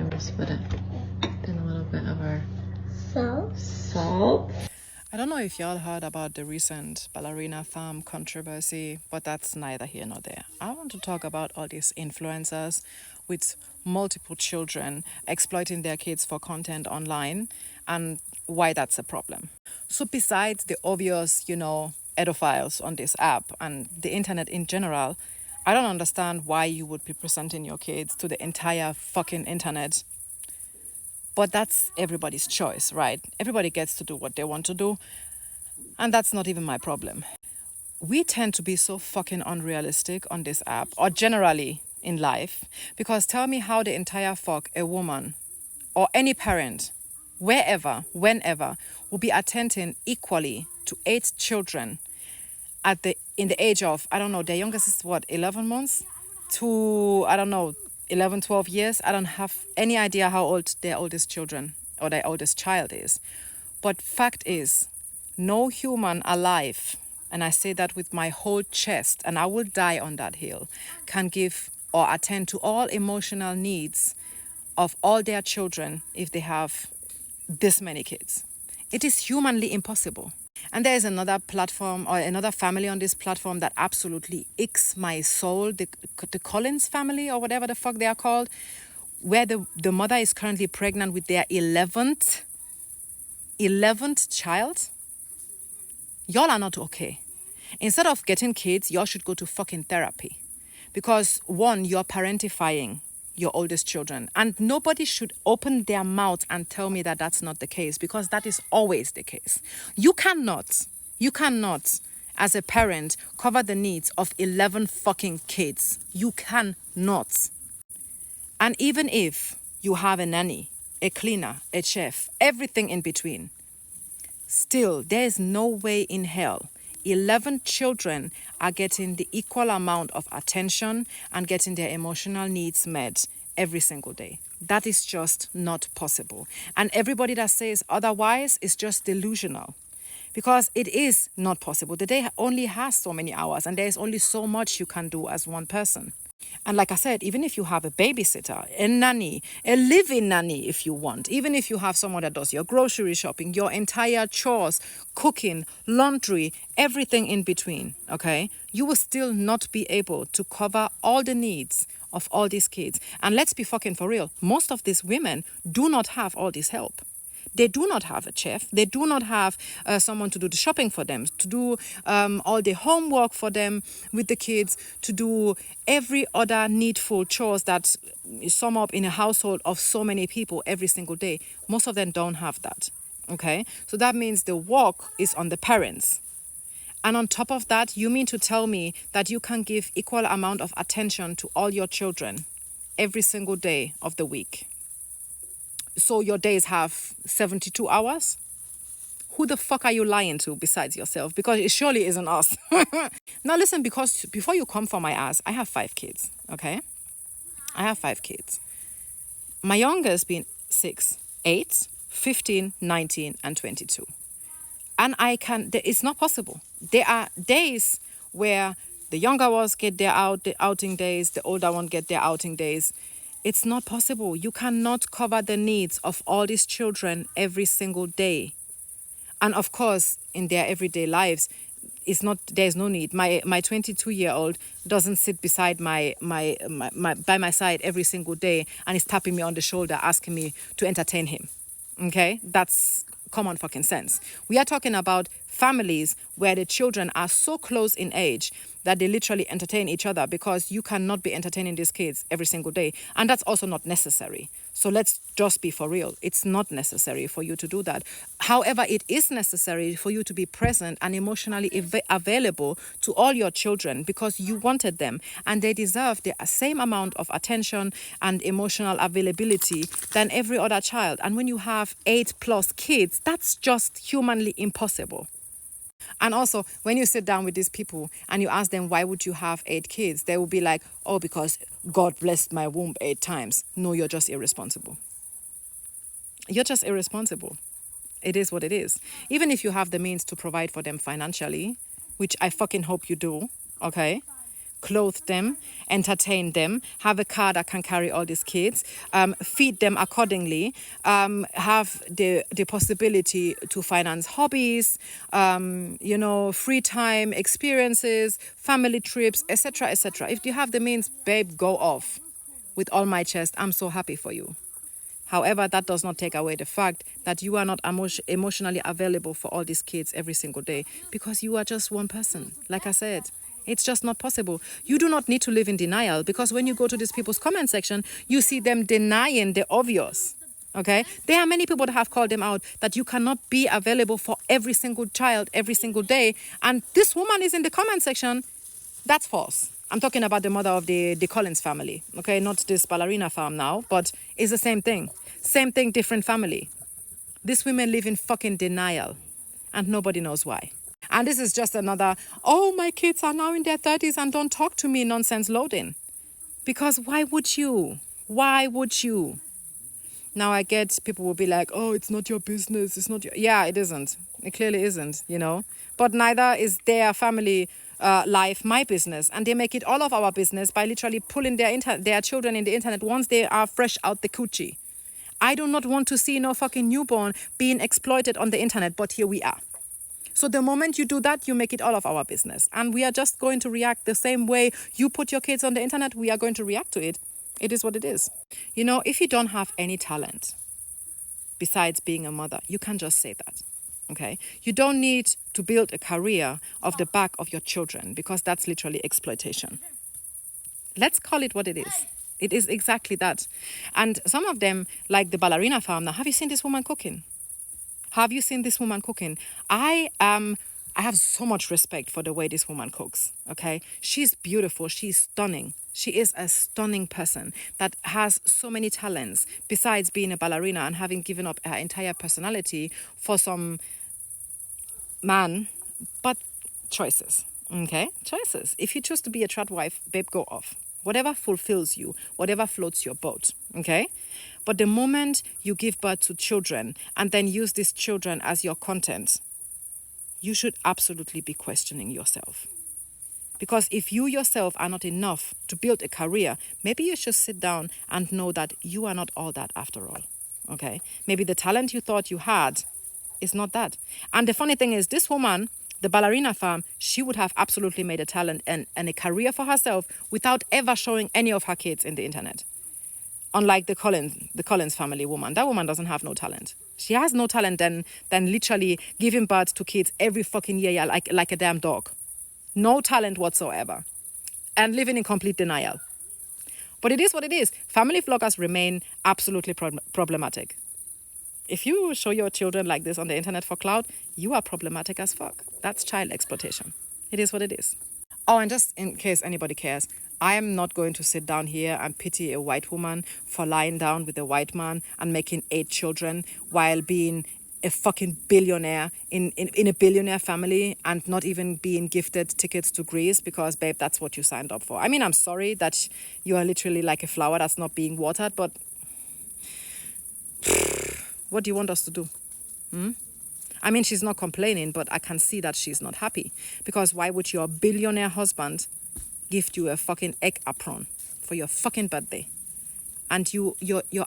I'm just putting a little bit of our salt. I don't know if y'all heard about the recent ballerina farm controversy, but that's neither here nor there. I want to talk about all these influencers with multiple children exploiting their kids for content online and why that's a problem. So besides the obvious, edophiles on this app and the internet in general, I don't understand why you would be presenting your kids to the entire fucking internet. But that's everybody's choice, right? Everybody gets to do what they want to do. And that's not even my problem. We tend to be so fucking unrealistic on this app, or generally in life, because tell me how the entire fuck a woman or any parent, wherever, whenever, will be attending equally to 8 children in the age of, I don't know, their youngest is what, 11 months to, I don't know, 11, 12 years. I don't have any idea how old their oldest children or their oldest child is. But fact is, no human alive, and I say that with my whole chest, and I will die on that hill, can give or attend to all emotional needs of all their children if they have this many kids. It is humanly impossible. And there is another platform or another family on this platform that absolutely icks my soul, the Collins family or whatever the fuck they are called, where the mother is currently pregnant with their 11th child. Y'all are not okay. Instead of getting kids, y'all should go to fucking therapy. Because one, you're parentifying your oldest children. And nobody should open their mouth and tell me that that's not the case, because that is always the case. You cannot, as a parent, cover the needs of 11 fucking kids. You cannot. And even if you have a nanny, a cleaner, a chef, everything in between, still, there is no way in hell 11 children are getting the equal amount of attention and getting their emotional needs met every single day. That is just not possible. And everybody that says otherwise is just delusional, because it is not possible. The day only has so many hours and there is only so much you can do as one person. And like I said, even if you have a babysitter, a nanny, a live-in nanny if you want, even if you have someone that does your grocery shopping, your entire chores, cooking, laundry, everything in between, okay, you will still not be able to cover all the needs of all these kids. And let's be fucking for real, most of these women do not have all this help. They do not have a chef. They do not have someone to do the shopping for them, to do all the homework for them with the kids, to do every other needful chores that sum up in a household of so many people every single day. Most of them don't have that, okay? So that means the work is on the parents. And on top of that, you mean to tell me that you can give equal amount of attention to all your children every single day of the week? So your days have 72 hours? Who the fuck are you lying to besides yourself? Because it surely isn't us. Now listen, because before you come for my ass, I have 5 kids, okay? I have 5 kids. My youngest being 6, 8, 15, 19, and 22. And it's not possible. There are days where the younger ones get their outing days, the older ones get their outing days. It's not possible. You cannot cover the needs of all these children every single day. And of course, in their everyday lives, there's no need. My 22-year-old doesn't sit beside by my side every single day and is tapping me on the shoulder, asking me to entertain him. Okay? That's common fucking sense. We are talking about families where the children are so close in age that they literally entertain each other, because you cannot be entertaining these kids every single day. And that's also not necessary. So let's just be for real. It's not necessary for you to do that. However, it is necessary for you to be present and emotionally available to all your children, because you wanted them and they deserve the same amount of attention and emotional availability than every other child. And when you have 8+ kids, that's just humanly impossible. And also, when you sit down with these people and you ask them, why would you have 8 kids? They will be like, oh, because God blessed my womb 8 times. No, you're just irresponsible. You're just irresponsible. It is what it is. Even if you have the means to provide for them financially, which I fucking hope you do, okay? clothe them, entertain them, have a car that can carry all these kids, feed them accordingly, have the possibility to finance hobbies, free time experiences, family trips, etc., etc. If you have the means, babe, go off. With all my chest, I'm so happy for you. However, that does not take away the fact that you are not emotionally available for all these kids every single day because you are just one person. Like I said, it's just not possible. You do not need to live in denial because when you go to these people's comment section, you see them denying the obvious. Okay? There are many people that have called them out that you cannot be available for every single child every single day. And this woman is in the comment section. That's false. I'm talking about the mother of the Collins family, okay? Not this ballerina farm now, but it's the same thing. Same thing, different family. These women live in fucking denial and nobody knows why. And this is just another, oh, my kids are now in their 30s and don't talk to me nonsense loading. Because why would you? Why would you? Now I get people will be like, oh, it's not your business. It's not your... Yeah, it isn't. It clearly isn't, But neither is their family life my business. And they make it all of our business by literally pulling their children in the internet once they are fresh out the coochie. I do not want to see no fucking newborn being exploited on the internet, but here we are. So the moment you do that, you make it all of our business. And we are just going to react the same way you put your kids on the internet, we are going to react to it. It is what it is. If you don't have any talent besides being a mother, you can just say that. Okay? You don't need to build a career off the back of your children because that's literally exploitation. Let's call it what it is. It is exactly that. And some of them, like the ballerina farm, now, have you seen this woman cooking? Have you seen this woman cooking? I have so much respect for the way this woman cooks, okay? She's beautiful. She's stunning. She is a stunning person that has so many talents besides being a ballerina and having given up her entire personality for some man, but choices, okay? Choices. If you choose to be a trad wife, babe, go off. Whatever fulfills you, whatever floats your boat, okay? But the moment you give birth to children and then use these children as your content, you should absolutely be questioning yourself. Because if you yourself are not enough to build a career, maybe you should sit down and know that you are not all that after all, okay? Maybe the talent you thought you had is not that. And the funny thing is, this woman, the ballerina farm, she would have absolutely made a talent and a career for herself without ever showing any of her kids in the internet. Unlike the Collins family woman. That woman doesn't have no talent. She has no talent than literally giving birth to kids every fucking year like a damn dog. No talent whatsoever. And living in complete denial. But it is what it is. Family vloggers remain absolutely problematic. If you show your children like this on the internet for clout, you are problematic as fuck. That's child exploitation. It is what it is. Oh, and just in case anybody cares, I am not going to sit down here and pity a white woman for lying down with a white man and making 8 children while being a fucking billionaire in a billionaire family and not even being gifted tickets to Greece because, babe, that's what you signed up for. I mean, I'm sorry that you are literally like a flower that's not being watered, but what do you want us to do? I mean, she's not complaining, but I can see that she's not happy. Because why would your billionaire husband gift you a fucking egg apron for your fucking birthday? And your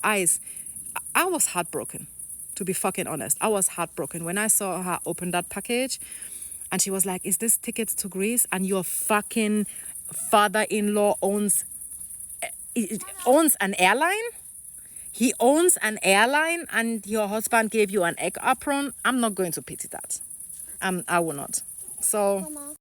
eyes... I was heartbroken, to be fucking honest. I was heartbroken when I saw her open that package and she was like, is this tickets to Greece? And your fucking father-in-law owns an airline? He owns an airline and your husband gave you an egg apron? I'm not going to pity that. I will not. So...